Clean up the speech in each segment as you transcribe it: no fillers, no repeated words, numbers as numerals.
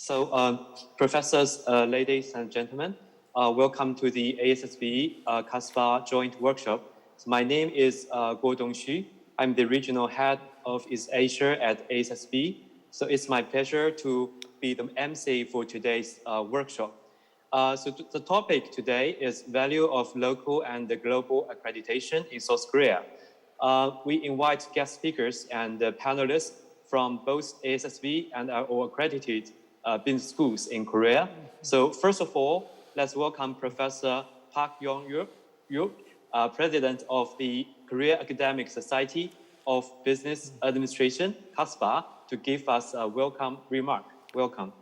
Professors, ladies and gentlemen, welcome to the AACSB KABEA joint workshop. So my name is Guo Dongxu. I'm the regional head of East Asia at AACSB. So it's my pleasure to be the MC for today's workshop. The topic today is value of local and global accreditation in South Korea. We invite guest speakers and panelists from both AACSB and our accredited business schools in Korea. So first of all, let's welcome Professor Park Yong-yuk, President of the Korea Academic Society of Business Administration, KABEA, to give us a welcome remark. Welcome.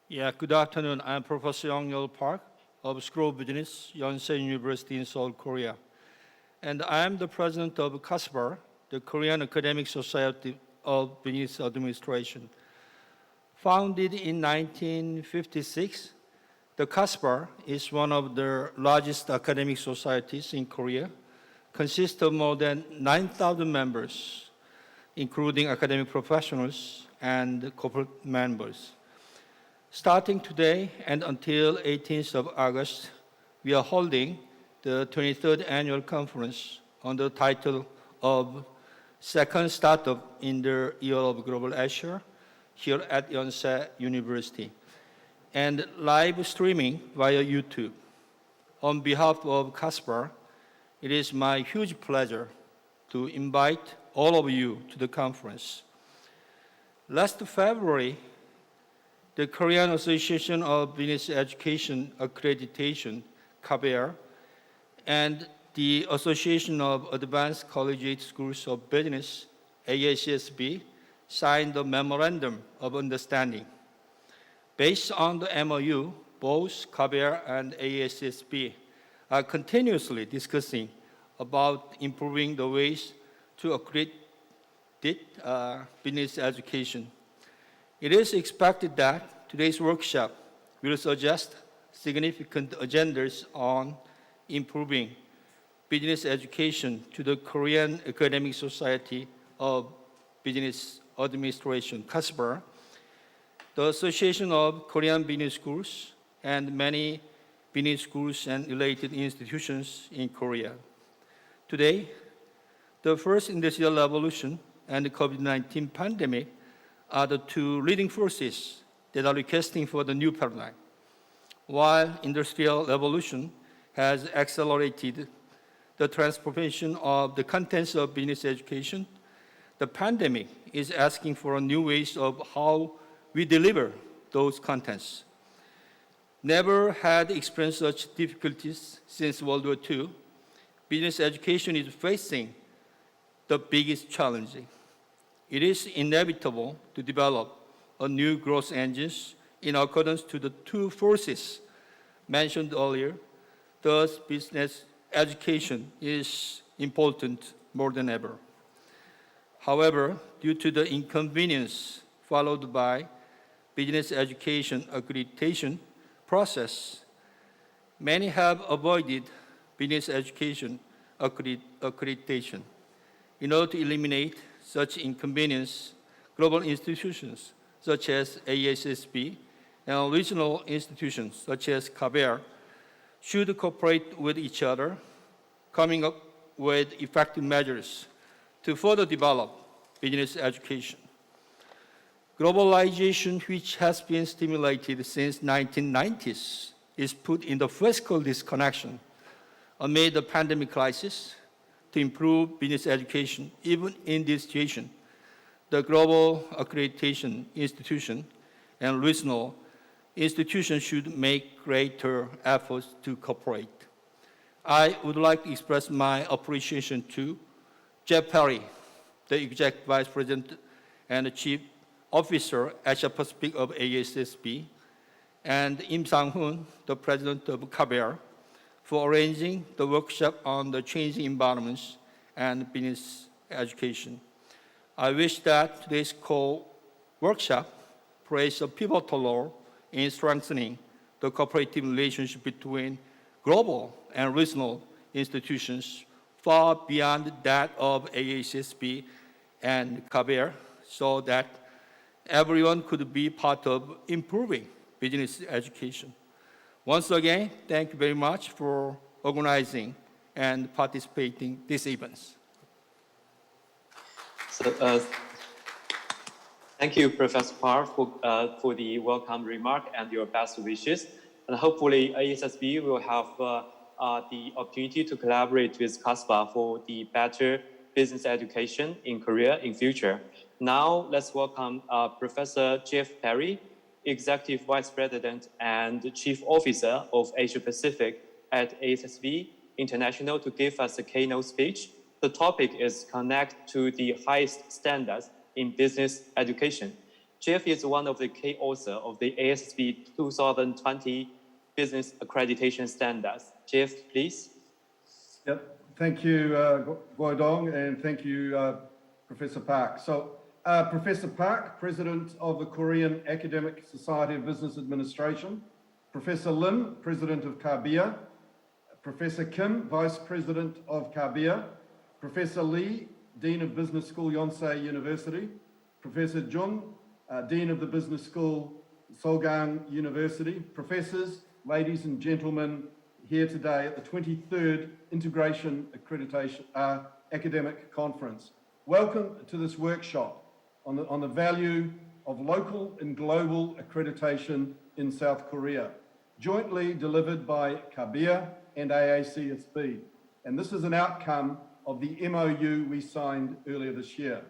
Yeah, good afternoon. I'm Professor Yong-yuk Park of School of Business, Yonsei University in Seoul, Korea. And I am the president of KABEA, the Korean Academic Society of Business Administration. Founded in 1956, the KABEA is one of the largest academic societies in Korea, consists of more than 9,000 members, including academic professionals and corporate members. Starting today and until 18th of August, we are holding the 23rd annual conference on the title of Second Startup in the Year of Global Asia here at Yonsei University, and live streaming via YouTube. On behalf of KABEA, it is my huge pleasure to invite all of you to the conference. Last February, the Korean Association of Business Education Accreditation, KABEA, and the Association of Advanced Collegiate Schools of Business, AACSB, signed a Memorandum of Understanding. Based on the MOU, both KABEA and AACSB are continuously discussing about improving the ways to accredit business education. It is expected that today's workshop will suggest significant agendas on improving business education to the Korean Academic Society of Business Administration, KABEA, the Association of Korean Business Schools, and many business schools and related institutions in Korea. Today, the first industrial revolution and the COVID-19 pandemic are the two leading forces that are requesting for the new paradigm. While industrial revolution has accelerated the transformation of the contents of business education, the pandemic is asking for new ways of how we deliver those contents. Never had experienced such difficulties since World War II. Business education is facing the biggest challenge. It is inevitable to develop a new growth engines in accordance to the two forces mentioned earlier. Thus, business education is important more than ever. However, due to the inconvenience followed by business education accreditation process, many have avoided business education accreditation. In order to eliminate such inconvenience, global institutions such as AACSB and regional institutions such as KABEA should cooperate with each other, coming up with effective measures to further develop business education. Globalization, which has been stimulated since 1990s, is put in the fiscal disconnection amid the pandemic crisis. To improve business education, even in this situation, the global accreditation institution and regional institutions should make greater efforts to cooperate. I would like to express my appreciation to Jeff Perry, the Executive Vice President and Chief Officer Asia Pacific of AACSB, and Im Sang-hoon, the President of KABEA, for arranging the workshop on the changing environments and business education. I wish that today's workshop plays a pivotal role in strengthening the cooperative relationship between global and regional institutions far beyond that of AACSB and KABEA, so that everyone could be part of improving business education. Once again, thank you very much for organizing and participating in these events. So, thank you, Professor Park, for the welcome remark and your best wishes. And hopefully, AACSB will have the opportunity to collaborate with KABEA for the better business education in Korea in future. Now, let's welcome Professor Jeff Perry, Executive Vice President and Chief Officer of Asia Pacific at AACSB International, to give us a keynote speech. The topic is Connect to the Highest Standards in Business Education. Jeff is one of the key authors of the AACSB 2020 Business Accreditation Standards. Jeff, please. Yep. Thank you, Guodong, and thank you, Professor Park. So, Professor Park, President of the Korean Academic Society of Business Administration, Professor Lim, President of KABEA, Professor Kim, Vice President of KABEA, Professor Lee, Dean of Business School, Yonsei University, Professor Jung, Dean of the Business School, Sogang University, professors, ladies and gentlemen, here today at the 23rd Integration Accreditation Academic Conference. Welcome to this workshop on the value of local and global accreditation in South Korea, jointly delivered by KABEA and AACSB. And this is an outcome of the MOU we signed earlier this year.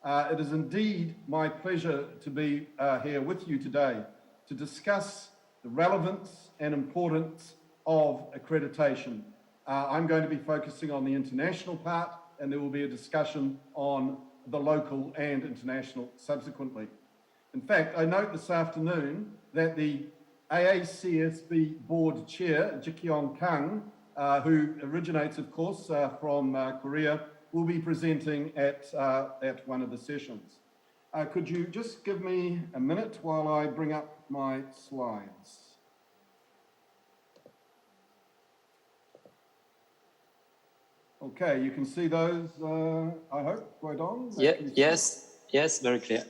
It is indeed my pleasure to be here with you today to discuss the relevance and importance of accreditation. I'm going to be focusing on the international part, and there will be a discussion on the local and international subsequently. In fact, I note this afternoon that the AACSB board chair, Jikyong Kang, who originates, of course, from Korea, will be presenting at one of the sessions. Could you just give me a minute while I bring up my slides? Okay, you can see those, I hope, Guodong? Yeah, yes, very clear.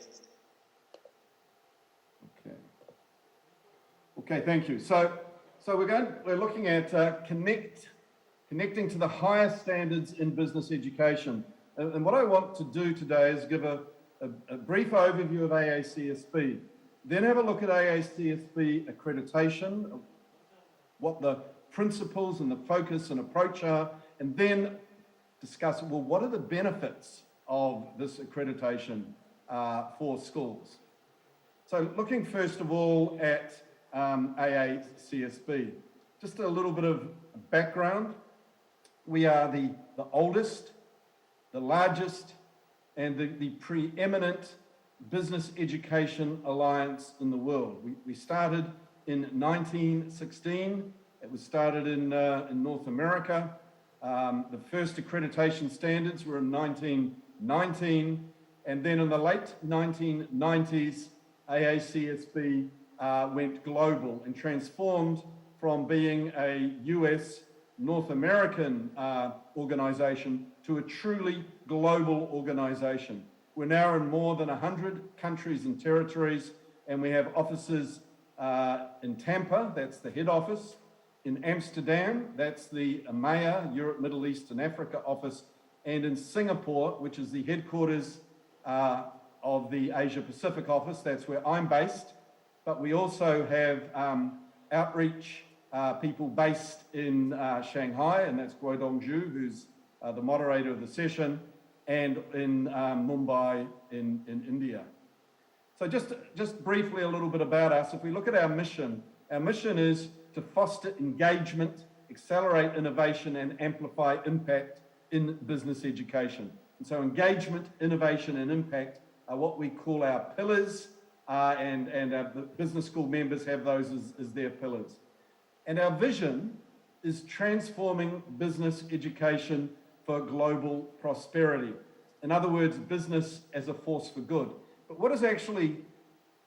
Okay, thank you. So we're looking at connecting to the highest standards in business education. And what I want to do today is give a brief overview of AACSB, then have a look at AACSB accreditation, what the principles and the focus and approach are, and then discuss, well, what are the benefits of this accreditation for schools? So looking first of all at AACSB, just a little bit of background. We are the oldest, the largest, and the preeminent business education alliance in the world. We started in 1916. It was started in North America. The first accreditation standards were in 1919, and then in the late 1990s, AACSB went global and transformed from being a US North American organization to a truly global organization. We're now in more than 100 countries and territories, and we have offices in Tampa, that's the head office, in Amsterdam, that's the EMEA, Europe, Middle East and Africa office, and in Singapore, which is the headquarters of the Asia Pacific office, that's where I'm based. But we also have outreach people based in Shanghai, and that's Guodong Zhu, who's the moderator of the session, and in Mumbai in India. So just briefly a little bit about us. If we look at our mission is to foster engagement, accelerate innovation, and amplify impact in business education. And so engagement, innovation, and impact are what we call our pillars, and our business school members have those as their pillars. And our vision is transforming business education for global prosperity. In other words, business as a force for good. But what is actually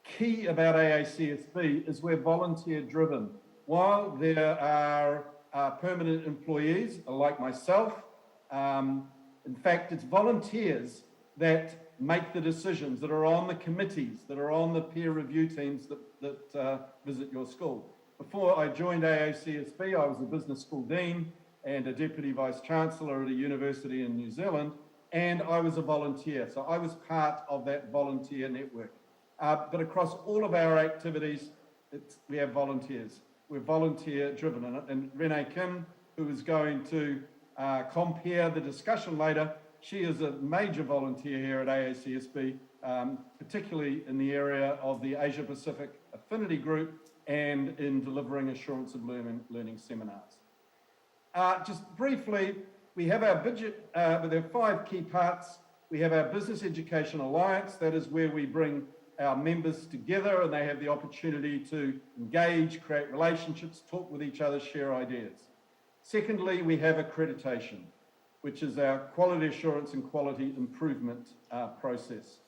key about AACSB is we're volunteer driven. While there are permanent employees like myself, in fact, it's volunteers that make the decisions, that are on the committees, that are on the peer review teams that visit your school. Before I joined AACSB, I was a business school dean and a deputy vice-chancellor at a university in New Zealand, and I was a volunteer. So I was part of that volunteer network. But across all of our activities, we have volunteers. We're volunteer-driven. And Renee Kim, who is going to compare the discussion later, she is a major volunteer here at AACSB, particularly in the area of the Asia Pacific Affinity Group and in delivering assurance of learning seminars. Just briefly, we have our budget, but there are 5 key parts. We have our Business Education Alliance. That is where we bring our members together and they have the opportunity to engage, create relationships, talk with each other, share ideas. Secondly, we have accreditation, which is our quality assurance and quality improvement process.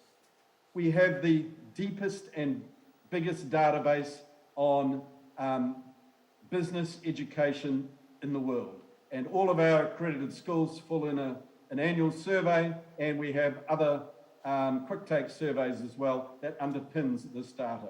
We have the deepest and biggest database on business education in the world. And all of our accredited schools fill in an annual survey, and we have other quick take surveys as well that underpins this data.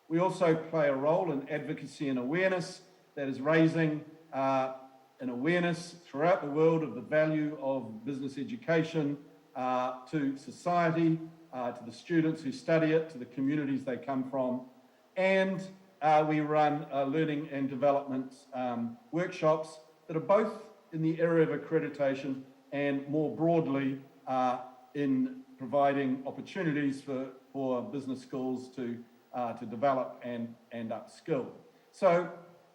We also play a role in advocacy and awareness, that is raising an awareness throughout the world of the value of business education to society, to the students who study it, to the communities they come from. And we run learning and development workshops that are both in the area of accreditation and more broadly in providing opportunities for business schools to develop and upskill. So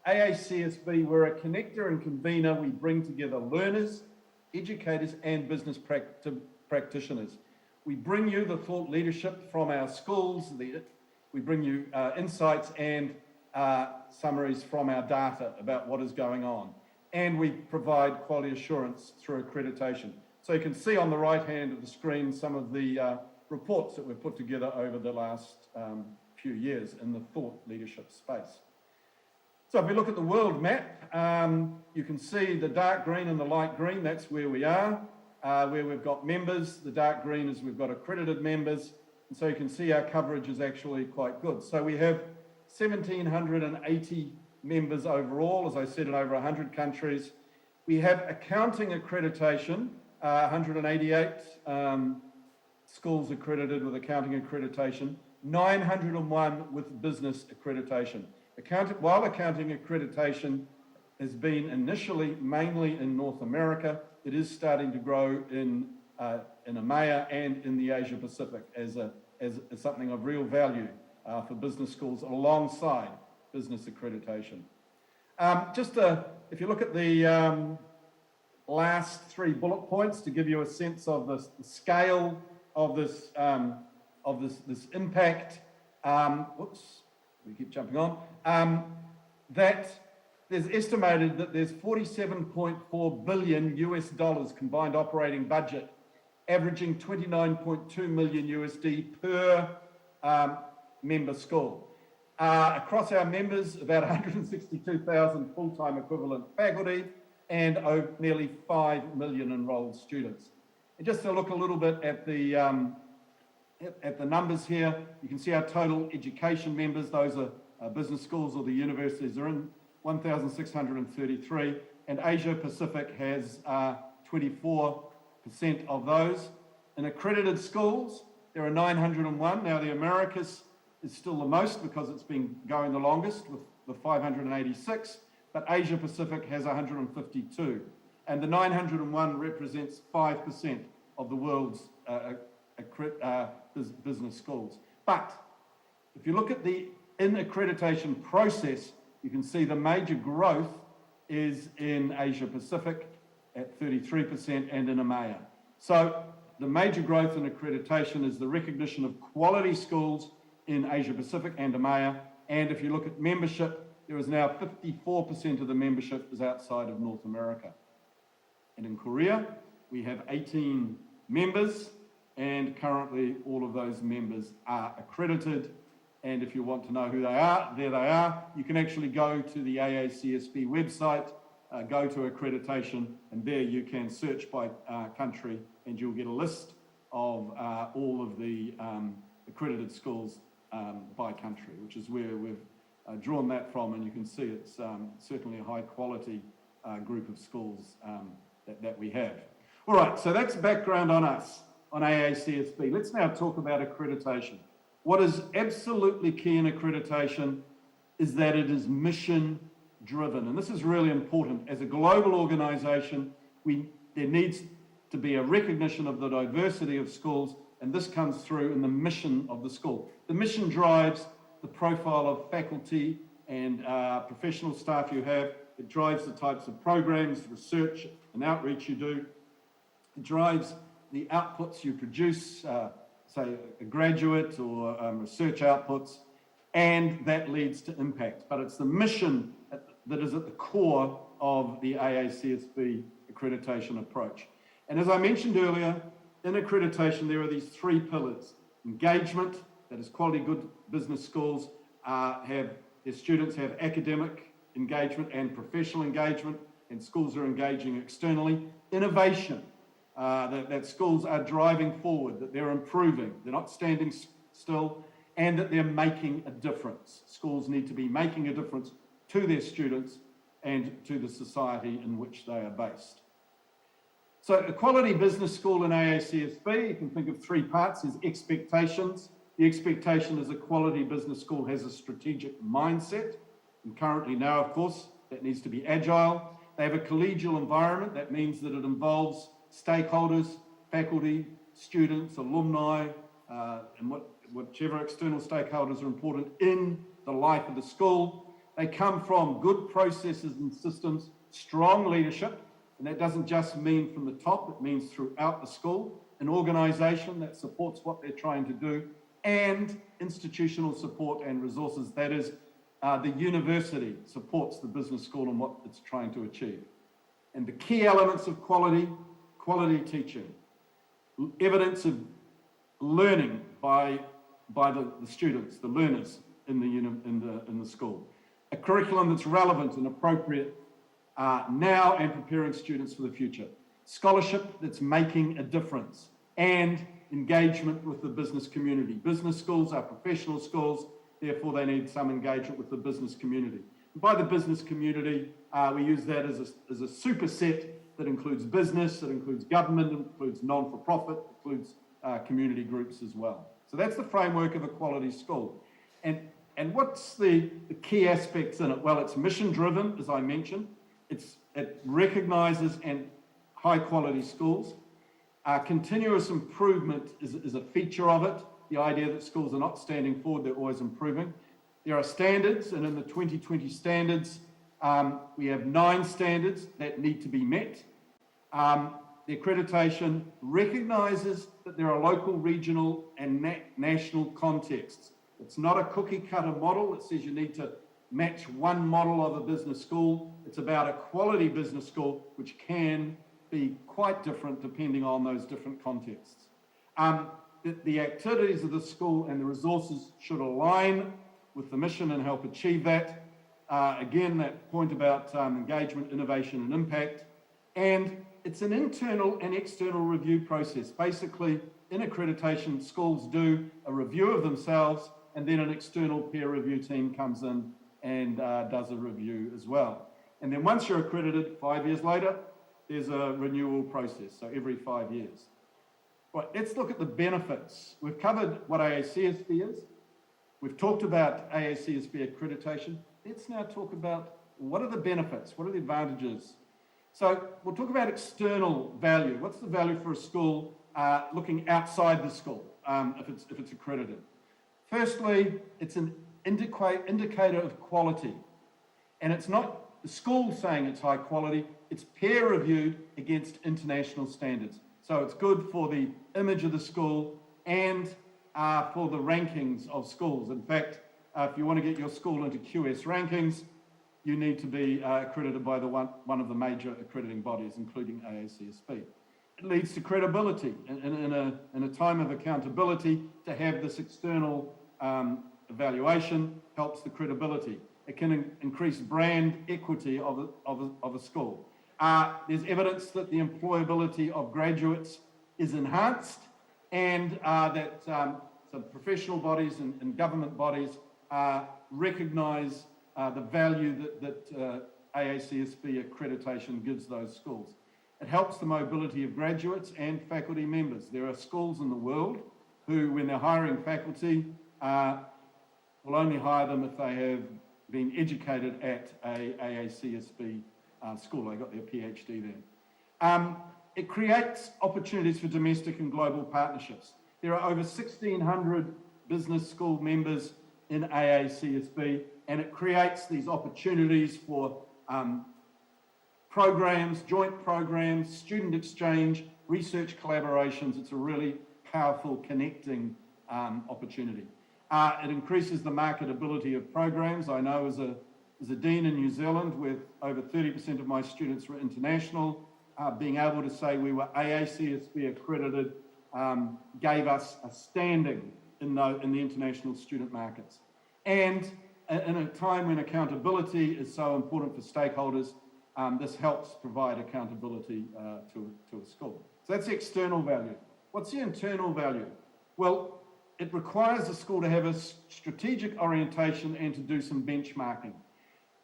AACSB, we're a connector and convener. We bring together learners, educators, and business practitioners. We bring you the thought leadership from our schools. We bring you insights and summaries from our data about what is going on. And we provide quality assurance through accreditation. So you can see on the right hand of the screen some of the reports that we've put together over the last few years in the thought leadership space. So if we look at the world map, you can see the dark green and the light green, that's where we are, where we've got members. The dark green is we've got accredited members. And so you can see our coverage is actually quite good. So we have 1,780 members overall, as I said, in over 100 countries. We have accounting accreditation, 188 schools accredited with accounting accreditation, 901 with business accreditation. While accounting accreditation has been initially mainly in North America, it is starting to grow in EMEA and in the Asia Pacific as something of real value for business schools alongside business accreditation. If you look at the last 3 bullet points to give you a sense of the scale of this impact. We keep jumping on. That there's estimated that there's $47.4 billion US combined operating budget, averaging $29.2 million USD per member school. Across our members, about 162,000 full-time equivalent faculty and nearly 5 million enrolled students. And just to look a little bit at the numbers here, you can see our total education members. Those are business schools or the universities are in 1,633, and Asia Pacific has 24% of those. In accredited schools, there are 901. Now the Americas is still the most because it's been going the longest with 586, but Asia Pacific has 152. And the 901 represents 5% of the world's business schools. But if you look at the accreditation process, you can see the major growth is in Asia Pacific at 33% and in EMEA. So the major growth in accreditation is the recognition of quality schools in Asia Pacific and EMEA. And if you look at membership, there is now 54% of the membership is outside of North America. And in Korea, we have 18 members, and currently all of those members are accredited. And if you want to know who they are, there they are. You can actually go to the AACSB website, go to accreditation, and there you can search by country, and you'll get a list of all of the accredited schools by country, which is where we've drawn that from, and you can see it's certainly a high quality group of schools that we have. All right, so that's background on us, on AACSB. Let's now talk about accreditation. What is absolutely key in accreditation is that it is mission driven, and this is really important. As a global organisation, there needs to be a recognition of the diversity of schools, and this comes through in the mission of the school. The mission drives the profile of faculty and professional staff you have. It drives the types of programs, research and outreach you do. It drives the outputs you produce, say a graduate or research outputs, and that leads to impact. But it's the mission that is at the core of the AACSB accreditation approach. And as I mentioned earlier, in accreditation there are these three pillars. Engagement, that is quality good business schools their students have academic engagement and professional engagement, and schools are engaging externally. Innovation, that schools are driving forward, that they're improving, they're not standing still, and that they're making a difference. Schools need to be making a difference to their students and to the society in which they are based. So a quality business school in AACSB, you can think of three parts. There's expectations. The expectation is a quality business school has a strategic mindset, and currently now, of course, that needs to be agile. They have a collegial environment. That means that it involves stakeholders, faculty, students, alumni, and whichever external stakeholders are important in the life of the school. They come from good processes and systems, strong leadership, and that doesn't just mean from the top, it means throughout the school, an organisation that supports what they're trying to do, and institutional support and resources. That is, the university supports the business school and what it's trying to achieve. And the key elements of quality teaching, evidence of learning by the students, the learners in the school. A curriculum that's relevant and appropriate now and preparing students for the future. Scholarship that's making a difference, and engagement with the business community. Business schools are professional schools, therefore they need some engagement with the business community. And by the business community, we use that as a superset that includes business, that includes government, includes non-for-profit, includes community groups as well. So that's the framework of a quality school. And what's the key aspects in it? Well, it's mission-driven, as I mentioned. It recognises and high-quality schools. Continuous improvement is a feature of it, the idea that schools are not standing forward, they're always improving. There are standards, and in the 2020 standards, we have 9 standards that need to be met. The accreditation recognises that there are local, regional, and national contexts. It's not a cookie-cutter model that says you need to match one model of a business school. It's about a quality business school, which can be quite different depending on those different contexts. The activities of the school and the resources should align with the mission and help achieve that. Again, that point about engagement, innovation, and impact. And it's an internal and external review process. Basically, in accreditation, schools do a review of themselves, and then an external peer review team comes in and does a review as well. And then once you're accredited, 5 years later, there's a renewal process, so every 5 years. Right, let's look at the benefits. We've covered what AACSB is. We've talked about AACSB accreditation. Let's now talk about what are the benefits, what are the advantages. So we'll talk about external value. What's the value for a school looking outside the school if it's accredited? Firstly, it's an indicator of quality. And it's not the school saying it's high quality, it's peer reviewed against international standards. So it's good for the image of the school and for the rankings of schools. In fact, if you want to get your school into QS rankings, you need to be accredited by one of the major accrediting bodies, including AACSB. It leads to credibility in a time of accountability. To have this external evaluation helps the credibility. It can increase brand equity of a school. There's evidence that the employability of graduates is enhanced, and that so professional bodies and government bodies recognise the value that AACSB accreditation gives those schools. It helps the mobility of graduates and faculty members. There are schools in the world who, when they're hiring faculty, will only hire them if they have been educated at a AACSB school. They got their PhD there. It creates opportunities for domestic and global partnerships. There are over 1,600 business school members in AACSB, and it creates these opportunities for programs, joint programs, student exchange, research collaborations. It's a really powerful connecting opportunity. It increases the marketability of programs. I know as a dean in New Zealand, with over 30% of my students were international, being able to say we were AACSB accredited gave us a standing in the international student markets. And in a time when accountability is so important for stakeholders, this helps provide accountability to a school. So that's the external value. What's the internal value? Well, it requires the school to have a strategic orientation and to do some benchmarking.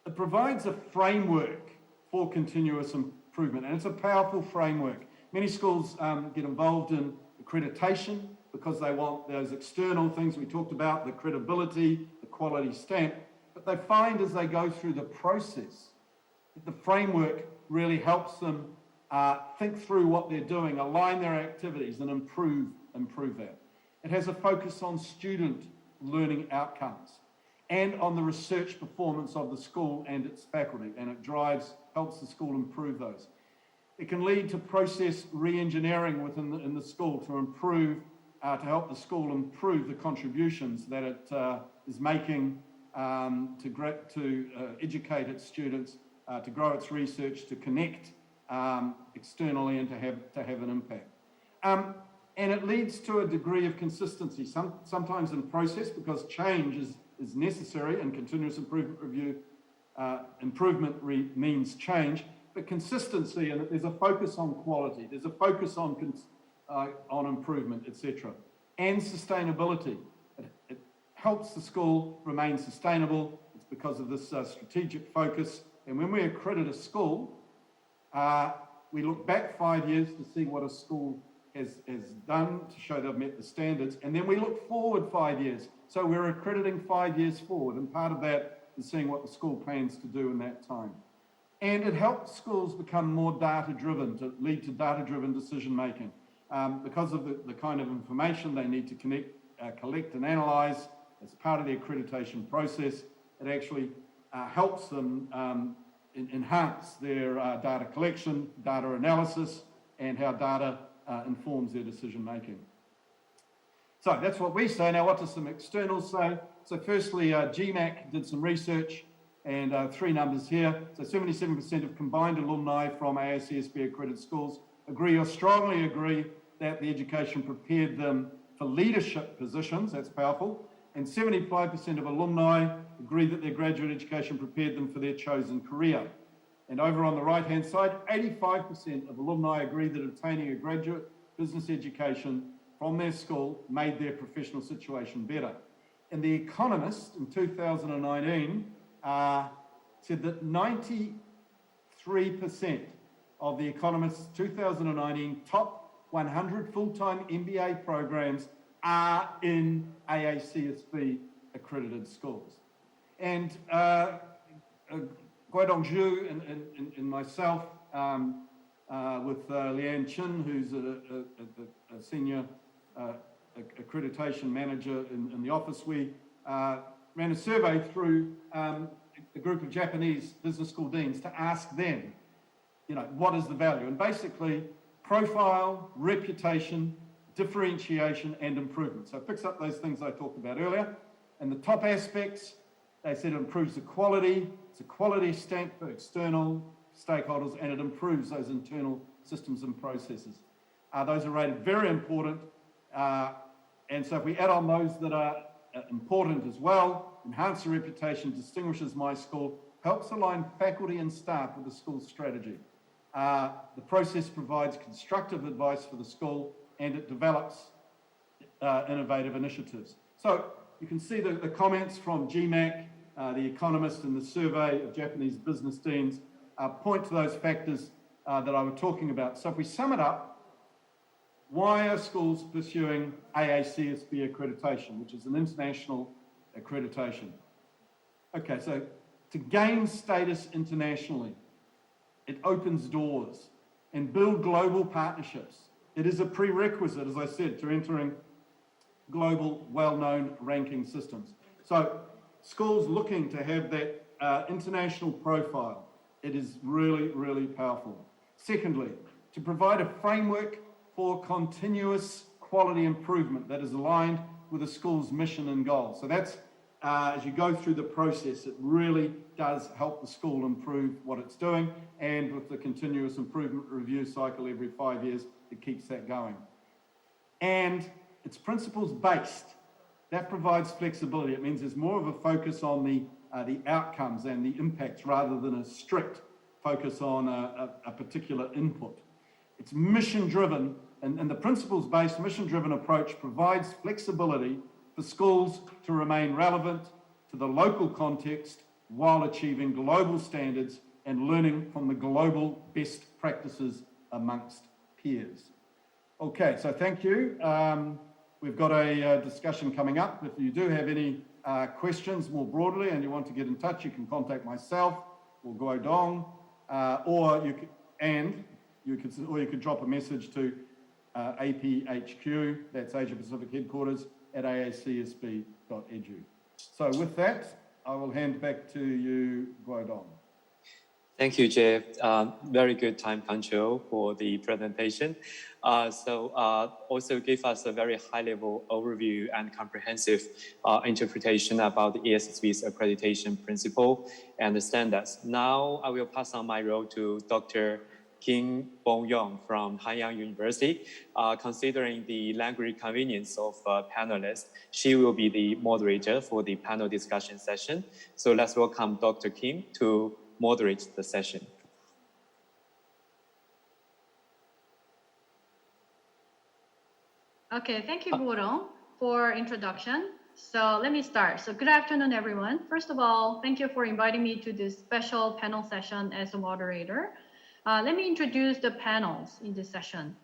It provides a framework for continuous improvement, and it's a powerful framework. Many schools get involved in accreditation because they want those external things we talked about, the credibility, the quality stamp, but they find as they go through the process that the framework really helps them think through what they're doing, align their activities, and improve that. It has a focus on student learning outcomes and on the research performance of the school and its faculty, and it helps the school improve those. It can lead to process re-engineering within the school to improve, to help the school improve the contributions that it is making to educate its students, to grow its research, to connect externally, and to have an impact. And it leads to a degree of consistency, sometimes in process, because change is necessary, and continuous improvement review means change, but consistency, and there's a focus on quality, there's a focus on improvement, etc. And sustainability. It helps the school remain sustainable. It's because of this strategic focus. And when we accredit a school, we look back 5 years to see what a school has done to show they've met the standards, and then we look forward 5 years. So we're accrediting 5 years forward, and part of that is seeing what the school plans to do in that time. And it helps schools become more data-driven, to lead to data-driven decision-making. Because of the kind of information they need to collect and analyse as part of the accreditation process, it actually helps them enhance their data collection, data analysis, and how data informs their decision-making. So that's what we say. Now, what do some externals say? So firstly, GMAC did some research, and 3 numbers here. So 77% of combined alumni from AACSB accredited schools agree or strongly agree that the education prepared them for leadership positions. That's powerful. And 75% of alumni agree that their graduate education prepared them for their chosen career. And over on the right-hand side, 85% of alumni agree that obtaining a graduate business education from their school made their professional situation better. And The Economist in 2019 said that 93% of The Economist's 2019 top 100 full-time MBA programs are in AACSB accredited schools. And Guidong Zhu and myself, with Leanne Chin, who's a senior accreditation manager in the office, we ran a survey through a group of Japanese business school deans to ask them, what is the value? And basically, profile, reputation, differentiation, and improvement. So it picks up those things I talked about earlier. And the top aspects, they said it improves the quality. It's a quality stamp for external stakeholders, and it improves those internal systems and processes. Those are rated very important. And so if we add on those that are important as well, enhance the reputation, distinguishes my school, helps align faculty and staff with the school's strategy. The process provides constructive advice for the school, and it develops innovative initiatives. So you can see the comments from GMAC, The Economist, and the survey of Japanese business deans point to those factors that I was talking about. So if we sum it up, why are schools pursuing AACSB accreditation, which is an international accreditation? Okay, so to gain status internationally, it opens doors and build global partnerships. It is a prerequisite, as I said, to entering global, well-known ranking systems. So schools looking to have that international profile, it is really, really powerful. Secondly, to provide a framework for continuous quality improvement that is aligned with the school's mission and goals. So that's, as you go through the process, it really does help the school improve what it's doing, and with the continuous improvement review cycle every 5 years, it keeps that going. And it's principles-based. That provides flexibility. It means there's more of a focus on the outcomes and the impacts rather than a strict focus on a particular input. It's mission-driven, and the principles-based, mission-driven approach provides flexibility for schools to remain relevant to the local context while achieving global standards and learning from the global best practices amongst peers. Okay, so thank you. We've got a discussion coming up. If you do have any questions more broadly and you want to get in touch, you can contact myself or Guo Dong, or you could drop a message to APHQ, that's Asia Pacific Headquarters, at aacsb.edu. So with that, I will hand back to you, Guo Dong. Thank you, Jeff. Very good time control for the presentation. Also give us a very high-level overview and comprehensive interpretation about the AACSB's accreditation principle and the standards. Now I will pass on my role to Dr. Kim Bong-yong from Hanyang University. Considering the language convenience of panelists, she will be the moderator for the panel discussion session. So let's welcome Dr. Kim to moderate the session. Okay, thank you, Guo for introduction. So let me start. So good afternoon, everyone. First of all, thank you for inviting me to this special panel session as a moderator. Let me introduce the panels in this session.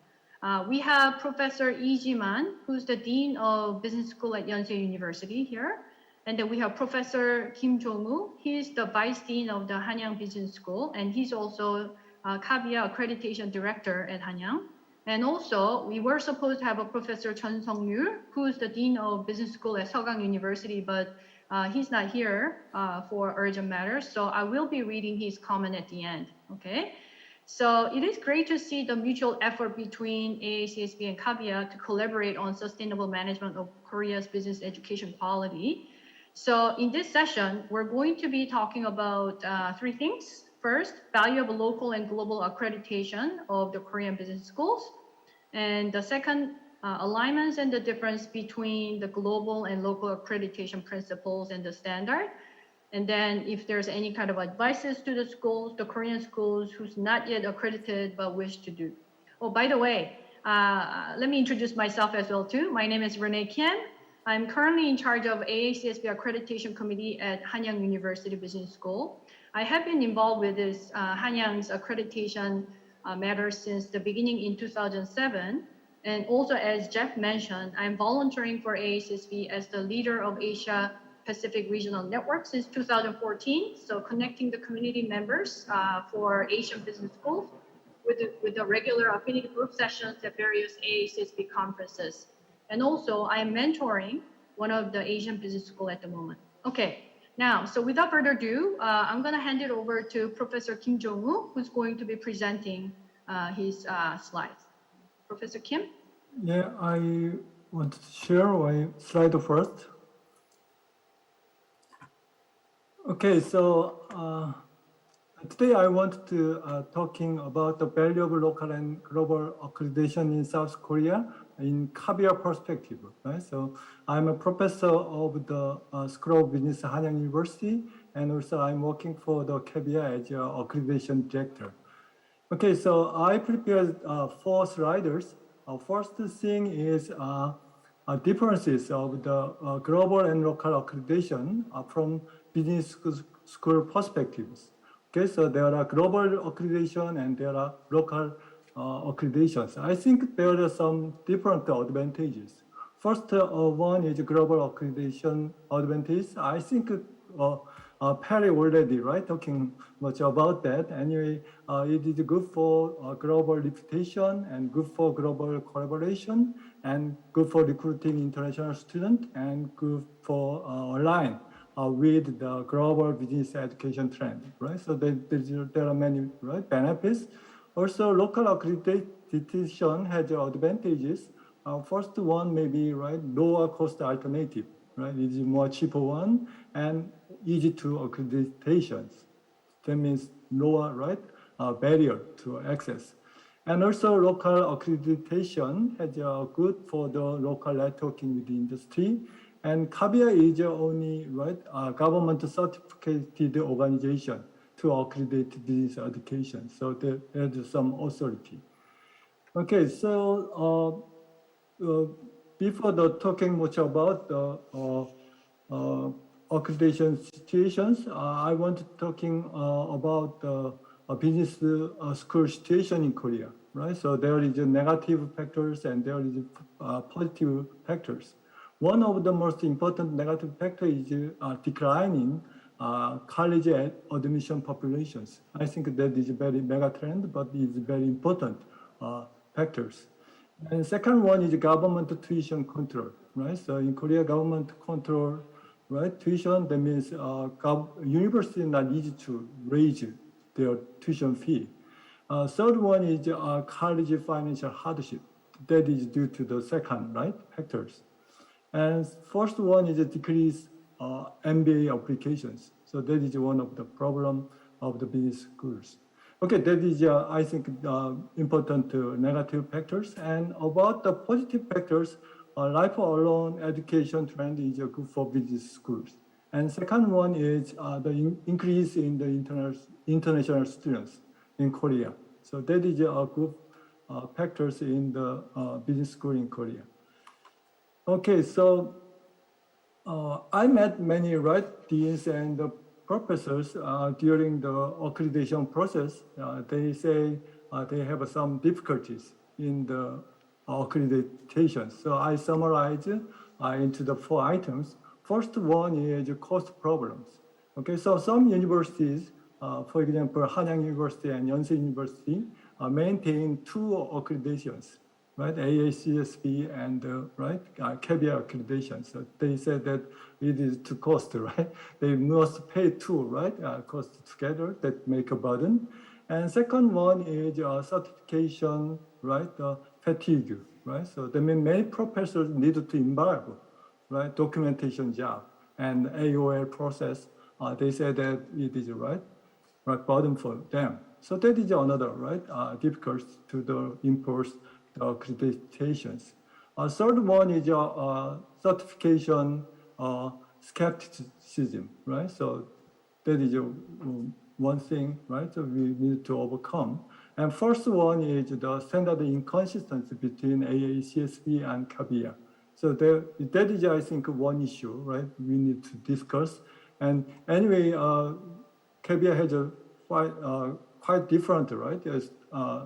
We have Professor Lee Ji-man, who's the Dean of Business School at Yonsei University here. And then we have Professor Kim Jong-woo. He's the Vice Dean of the Hanyang Business School, and he's also KABEA Accreditation Director at Hanyang. And also, we were supposed to have a Professor Chun Sung-yul, who's the Dean of Business School at Seogang University, but he's not here for urgent matters. So I will be reading his comment at the end, okay? So it is great to see the mutual effort between AACSB and KABEA to collaborate on sustainable management of Korea's business education quality. So in this session, we're going to be talking about three things. First, value of local and global accreditation of the Korean business schools. And the second, alignments and the difference between the global and local accreditation principles and the standard. And then if there's any kind of advices to the schools, the Korean schools who's not yet accredited but wish to do. Oh, by the way, let me introduce myself as well too. My name is Renee Kim. I'm currently in charge of AACSB Accreditation Committee at Hanyang University Business School. I have been involved with this Hanyang's accreditation matter since the beginning in 2007. And also, as Jeff mentioned, I'm volunteering for AACSB as the leader of Asia Pacific Regional Network since 2014. So connecting the community members for Asian business schools with the regular affinity group sessions at various AACSB conferences. And also, I'm mentoring one of the Asian business school at the moment. Okay, now, so without further ado, I'm gonna hand it over to Professor Kim Jong-woo, who's going to be presenting his slides. Professor Kim? Yeah, I want to share my slide first. Okay, so today I want to talking about the value of local and global accreditation in South Korea in KABEA perspective. Right? So I'm a professor of the School of Business at Hanyang University, and also I'm working for the KABEA as an accreditation director. Okay, so I prepared 4 sliders. First thing is differences of the global and local accreditation from business school perspectives. Okay, so there are global accreditation and there are local accreditations. I think there are some different advantages. First one is global accreditation advantage. I think Perry already, right, talking much about that. Anyway, it is good for global reputation and good for global collaboration and good for recruiting international students and good for align with the global business education trend, right? So there are many benefits. Also, local accreditation has advantages. First one may be lower cost alternative, right? It is more cheaper one and easy to accreditations. That means lower barrier to access. And also local accreditation has good for the local networking with the industry. And KABEA is the only government certificated organization to accredit business education. So there's some authority. Okay, so before talking much about the accreditation situations, I want to talking about the business school situation in Korea, right? So there is negative factors and there is positive factors. One of the most important negative factors is declining college admission populations. I think that is a very mega trend, but it's very important factors. And second one is government tuition control, right? So in Korea, government control, tuition, that means university not easy to raise their tuition fee. Third one is college financial hardship. That is due to the second, factors. And first one is a decrease MBA applications. So that is one of the problem of the business schools. Okay, that is, I think, important negative factors. And about the positive factors, lifelong education trend is good for business schools. And second one is the increase in the international students in Korea. So that is a good factors in the business school in Korea. Okay, so I met many deans and professors during the accreditation process. They say they have some difficulties in the accreditation. So I summarize into the 4 items. First one is cost problems. Okay, so some universities, for example, Hanyang University and Yonsei University, maintain 2 accreditations, AACSB and KABEA accreditation. So they said that it is too cost, They must pay 2, cost together that make a burden. And second one is certification, fatigue, So that means many professors need to involve, documentation job and AOL process. They say that it is burden for them. So that is another difficult to enforce the accreditations. Third one is certification skepticism, So that is one thing, So we need to overcome. And first one is the standard inconsistency between AACSB and KABEA. So that is, I think, one issue, We need to discuss. And anyway, KABEA has a quite different,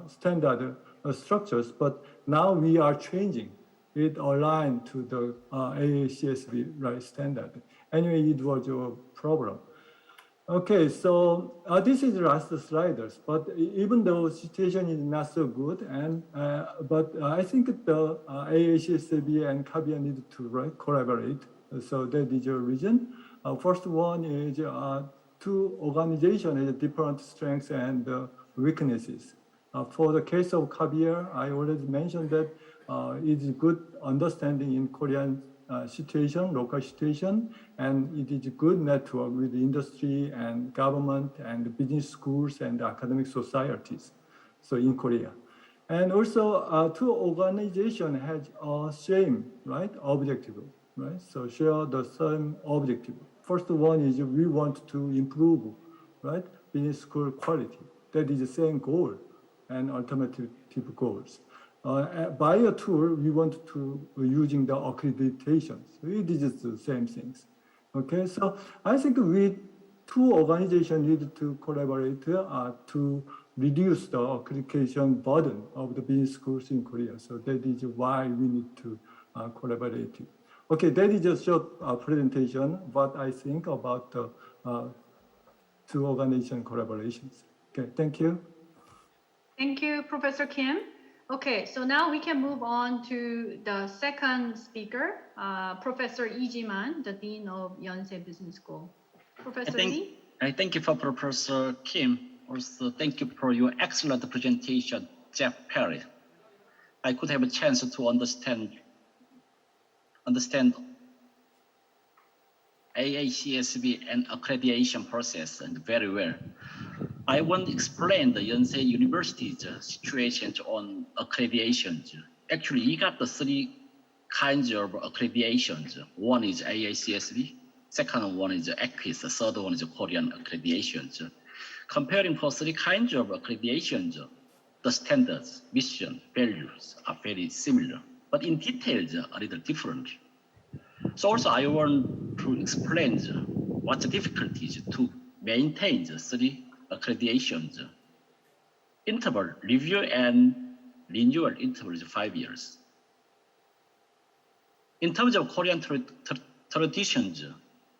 standard structures, but now we are changing it aligned to the AACSB standard. Anyway, it was a problem. Okay, so this is the last sliders, but even though situation is not so good, but I think the AACSB and KABEA need to collaborate. So that is a reason. First one is 2 organizations have different strengths and weaknesses. For the case of KABEA, I already mentioned that it is good understanding in Korean situation, local situation, and it is a good network with the industry and government and business schools and academic societies. So in Korea. And also 2 organizations have a same, objective, So share the same objective. First one is we want to improve, business school quality. That is the same goal and alternative goals. by a tool, we want to using the accreditation. So it is just the same things. Okay, so I think we two organizations need to collaborate to reduce the accreditation burden of the business schools in Korea. So that is why we need to collaborate. Okay, that is a short presentation, what I think about the two organization collaborations. Okay, thank you. Thank you, Professor Kim. Okay, so now we can move on to the second speaker, Professor Lee Ji-man, the Dean of Yonsei Business School. Professor Lee? I thank you for Professor Kim. Also, thank you for your excellent presentation, Jeff Perry. I could have a chance to understand AACSB and accreditation process very well. I want to explain the Yonsei University's situation on accreditations. Actually, we got the three kinds of accreditations. One is AACSB, second one is ACQUIS, the third one is Korean accreditations. Comparing for three kinds of accreditations, the standards, mission, values are very similar, but in details a little different. So also I want to explain what the difficulties to maintain the three accreditations. Interval review and renewal interval is 5 years. In terms of Korean traditions,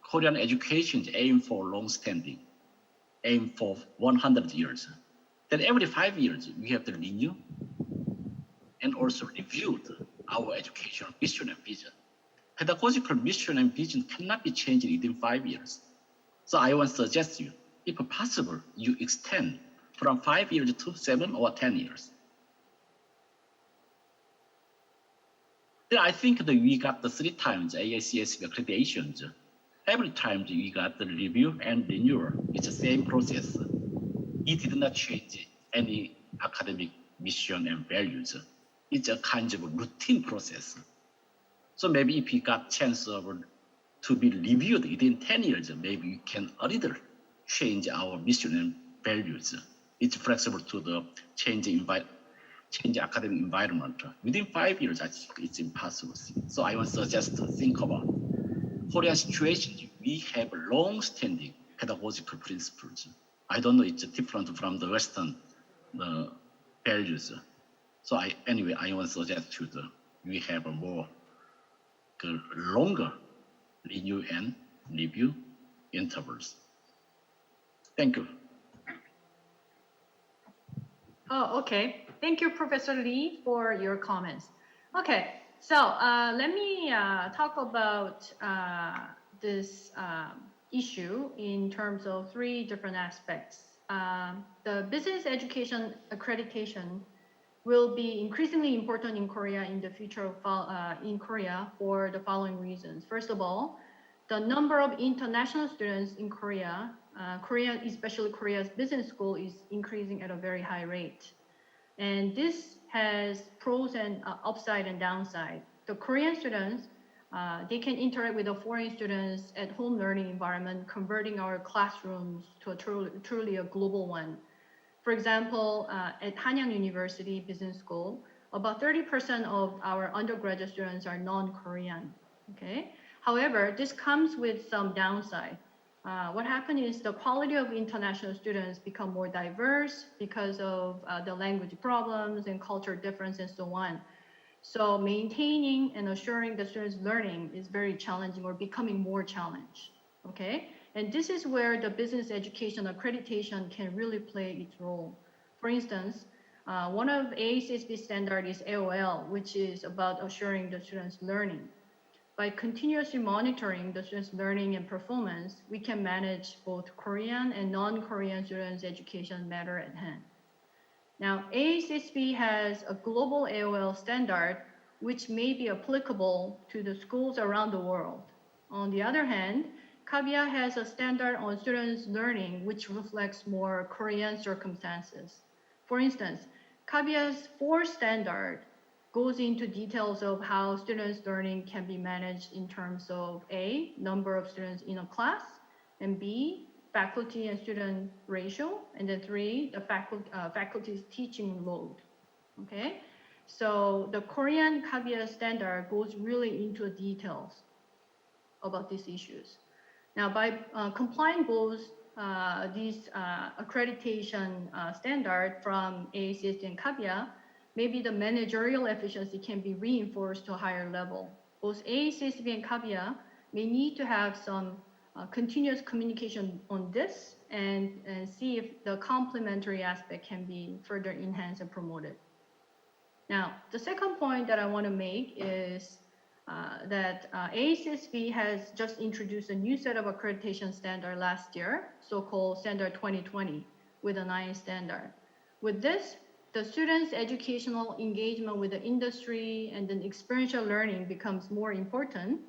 Korean education aim for long-standing, aim for 100 years. Then every 5 years, we have to renew and also review our educational mission and vision. Pedagogical mission and vision cannot be changed within 5 years. So I want to suggest you, if possible, you extend from 5 years to 7 or 10 years. Then I think that we got the 3 times AACSB accreditations. Every time we got the review and renewal, it's the same process. It did not change any academic mission and values. It's a kind of routine process. So maybe if we got chance to be reviewed within 10 years, maybe we can a little change our mission and values. It's flexible to the change academic environment. Within 5 years, I think it's impossible. So I would suggest to think about Korean situation. We have long-standing pedagogical principles. I don't know, it's different from the Western values. So I want to suggest to we have a more longer renew and review intervals. Thank you. Oh, okay. Thank you, Professor Lee, for your comments. Okay, so let me talk about this issue in terms of 3 different aspects. The business education accreditation will be increasingly important in Korea in the future in Korea for the following reasons. First of all, the number of international students in Korea, especially Korea's business school, is increasing at a very high rate. And this has pros and upside and downside. The Korean students, they can interact with the foreign students at home learning environment, converting our classrooms to a truly a global one. For example, at Hanyang University Business School, about 30% of our undergraduate students are non-Korean, okay? However, this comes with some downside. What happened is the quality of international students become more diverse because of the language problems and culture difference and so on. So maintaining and assuring the students' learning is very challenging or becoming more challenged, okay? And this is where the business education accreditation can really play its role. For instance, one of AACSB standard is AOL, which is about assuring the students' learning. By continuously monitoring the students' learning and performance, we can manage both Korean and non-Korean students' education matter at hand. Now, AACSB has a global AOL standard, which may be applicable to the schools around the world. On the other hand, KABEA has a standard on students' learning, which reflects more Korean circumstances. For instance, KABEA's 4 standard goes into details of how students' learning can be managed in terms of A, number of students in a class, and B, faculty and student ratio, and then 3, the faculty's teaching load, okay? So the Korean KABEA standard goes really into the details about these issues. Now, by complying both these accreditation standard from AACSB and KABEA, maybe the managerial efficiency can be reinforced to a higher level. Both AACSB and KABEA may need to have some continuous communication on this and see if the complementary aspect can be further enhanced and promoted. Now, the second point that I want to make is that AACSB has just introduced a new set of accreditation standard last year, so-called Standard 2020, with a 9 standard. With this, the students' educational engagement with the industry and then experiential learning becomes more important.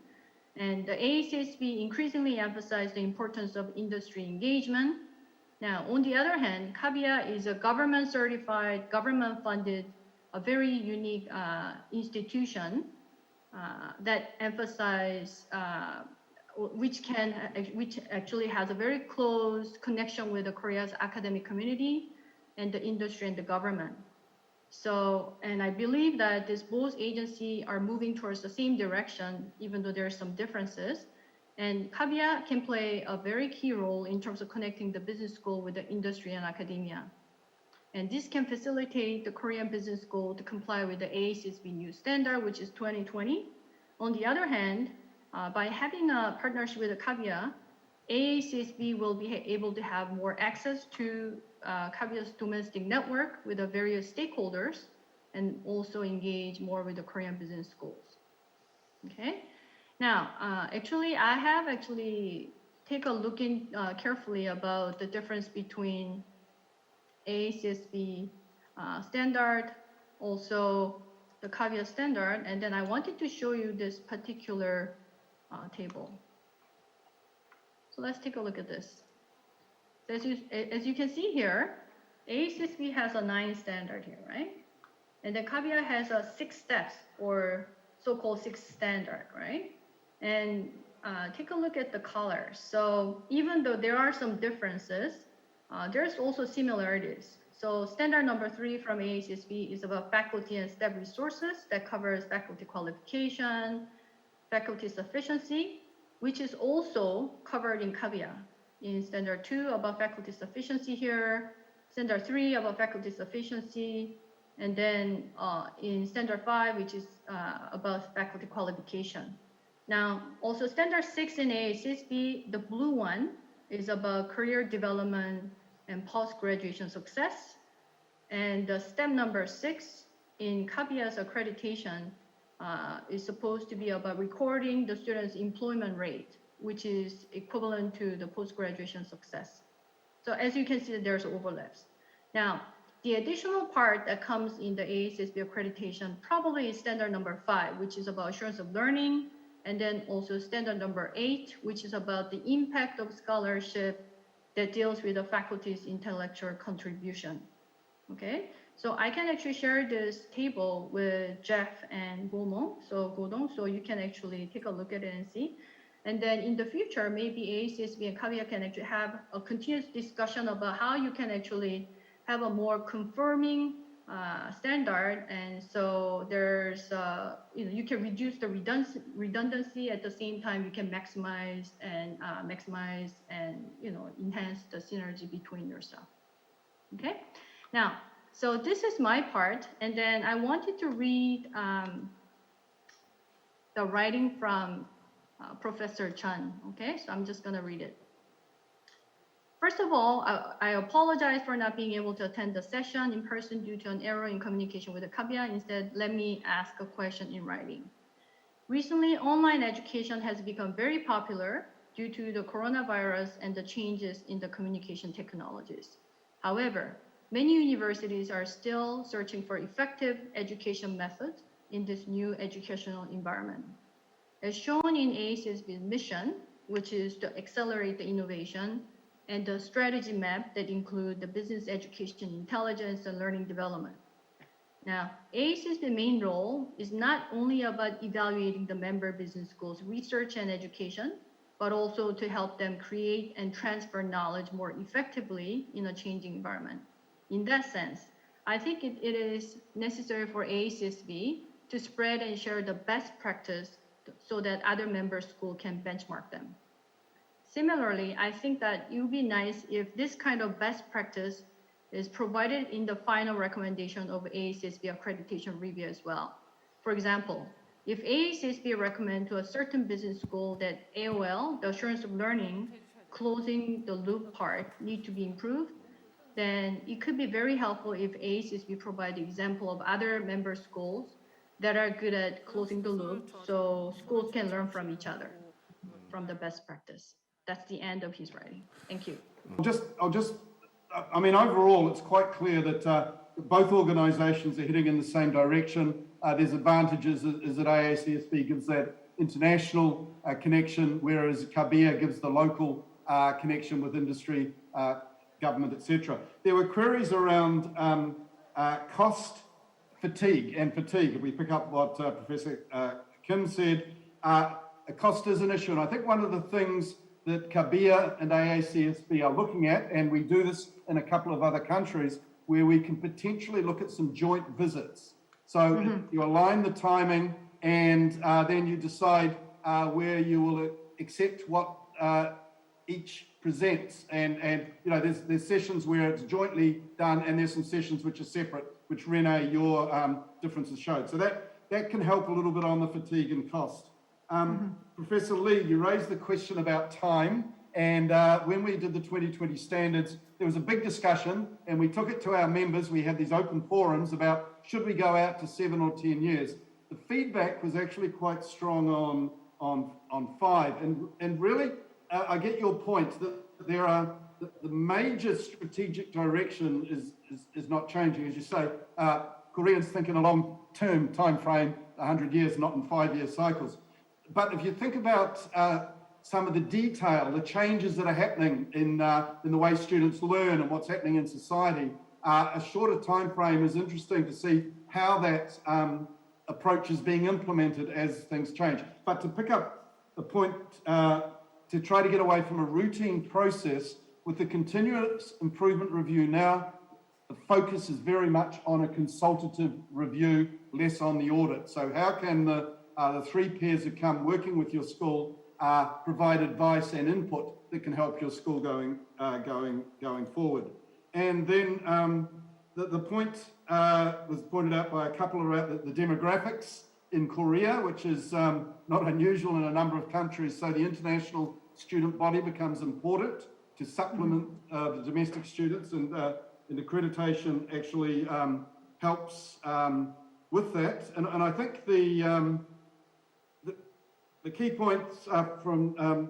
And the AACSB increasingly emphasized the importance of industry engagement. Now, on the other hand, KABEA is a government-certified, government-funded, a very unique institution that emphasizes, which actually has a very close connection with the Korea's academic community and the industry and the government. So, and I believe that both agencies are moving towards the same direction, even though there are some differences. And KABEA can play a very key role in terms of connecting the business school with the industry and academia. And this can facilitate the Korean business school to comply with the AACSB new standard, which is 2020. On the other hand, by having a partnership with the KABEA, AACSB will be able to have more access to KABEA's domestic network with the various stakeholders and also engage more with the Korean business schools. Okay. Now, actually, I have take a look in carefully about the difference between AACSB standard, also the KABEA standard, and then I wanted to show you this particular table. So let's take a look at this. As you can see here, AACSB has a 9 standard here, right? And then KABEA has a 6 steps or so-called 6 standard, right? And take a look at the colors. So even though there are some differences, there's also similarities. So standard number 3 from AACSB is about faculty and staff resources that covers faculty qualification, faculty sufficiency, which is also covered in KABEA. In standard 2 about faculty sufficiency here, standard 3 about faculty sufficiency, and then in standard 5, which is about faculty qualification. Now, also standard 6 in AACSB, the blue one, is about career development and post-graduation success. And the step number 6 in KABEA's accreditation is supposed to be about recording the student's employment rate, which is equivalent to the post-graduation success. So as you can see, there's overlaps. Now, the additional part that comes in the AACSB accreditation probably is standard number 5, which is about assurance of learning, and then also standard number 8, which is about the impact of scholarship that deals with the faculty's intellectual contribution. Okay, so I can actually share this table with Jeff and Godong, so you can actually take a look at it and see. And then in the future, maybe AACSB and KABEA can actually have a continuous discussion about how you can actually have a more confirming standard. And so there's, you can reduce the redundancy at the same time you can maximize and enhance the synergy between yourself. Okay, now, so this is my part. And then I wanted to read the writing from Professor Chun. Okay, so I'm just going to read it. First of all, I apologize for not being able to attend the session in person due to an error in communication with the KABEA. Instead, let me ask a question in writing. Recently, online education has become very popular due to the coronavirus and the changes in the communication technologies. However, many universities are still searching for effective education methods in this new educational environment. As shown in AACSB's mission, which is to accelerate the innovation, and the strategy map that include the business education intelligence and learning development. Now, AACSB's main role is not only about evaluating the member business schools' research and education, but also to help them create and transfer knowledge more effectively in a changing environment. In that sense, I think it is necessary for AACSB to spread and share the best practice so that other member schools can benchmark them. Similarly, I think that it would be nice if this kind of best practice is provided in the final recommendation of AACSB accreditation review as well. For example, if AACSB recommend to a certain business school that AOL, the assurance of learning, closing the loop part need to be improved, then it could be very helpful if AACSB provide the example of other member schools that are good at closing the loop, so schools can learn from each other, from the best practice. That's the end of his writing. Thank you. I mean, overall, it's quite clear that both organisations are heading in the same direction. There's advantages is that AACSB gives that international connection, whereas KABEA gives the local connection with industry, government, etc. There were queries around cost fatigue. If we pick up what Professor Kim said, cost is an issue. And I think one of the things that KABEA and AACSB are looking at, and we do this in a couple of other countries, where we can potentially look at some joint visits. So you align the timing and then you decide where you will accept what each presents. And you know, there's sessions where it's jointly done and there's some sessions which are separate, which Renee, your differences showed. So that can help a little bit on the fatigue and cost. Professor Lee, you raised the question about time, and when we did the 2020 standards, there was a big discussion, and we took it to our members. We had these open forums about should we go out to 7 or 10 years. The feedback was actually quite strong on 5, and really, I get your point that there are the major strategic direction is not changing, as you say. Koreans think in a long-term time frame, 100 years, not in 5-year cycles. But if you think about some of the detail, the changes that are happening in the way students learn and what's happening in society, a shorter time frame is interesting to see how that approach is being implemented as things change. But to pick up the point, to try to get away from a routine process with the continuous improvement review now, the focus is very much on a consultative review, less on the audit. So how can the 3 peers who come working with your school provide advice and input that can help your school going forward? And then the point was pointed out by a couple about the demographics in Korea, which is not unusual in a number of countries. So the international student body becomes important to supplement the domestic students, and accreditation actually helps with that. And I think the key points from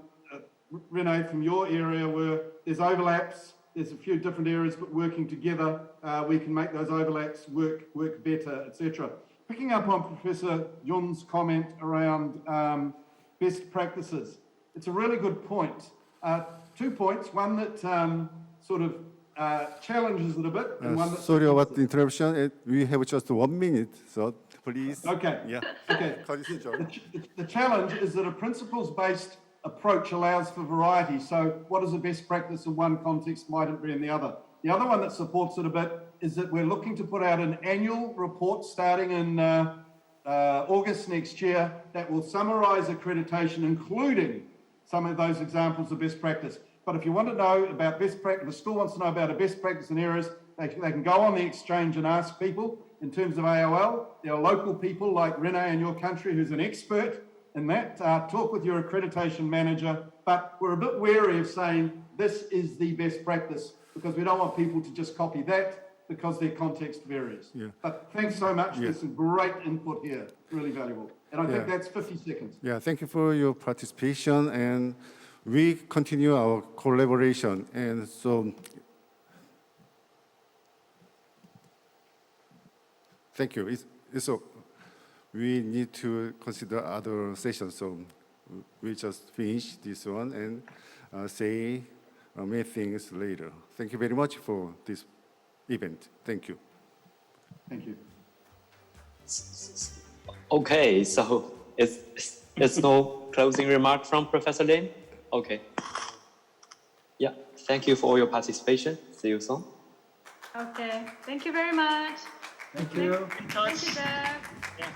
Renee, from your area, were there's overlaps, there's a few different areas, but working together, we can make those overlaps work better, etc. Picking up on Professor Yun's comment around best practices, it's a really good point. 2 points, one that sort of challenges it a bit, and one that... Sorry about the interruption. We have just 1 minute, so please. Okay. Yeah. Okay. The challenge is that a principles-based approach allows for variety. So what is a best practice in one context mightn't be in the other. The other one that supports it a bit is that we're looking to put out an annual report starting in August next year that will summarize accreditation, including some of those examples of best practice. But if you want to know about best practice, the school wants to know about a best practice in areas, they can go on the exchange and ask people. In terms of AOL, there are local people like Renee in your country who's an expert in that. Talk with your accreditation manager, but we're a bit wary of saying this is the best practice because we don't want people to just copy that because their context varies. Yeah. But thanks so much. There's some great input here, really valuable. And I think that's 50 seconds. Yeah, thank you for your participation, and we continue our collaboration. And so, thank you. So we need to consider other sessions. So we just finish this one and say many things later. Thank you very much for this event. Thank you. Thank you. Okay, so it's no closing remark from Professor Lin? Okay. Yeah, thank you for your participation. See you soon. Okay. Thank you very much. Thank you. In touch. Thank you, Jeff. Yeah.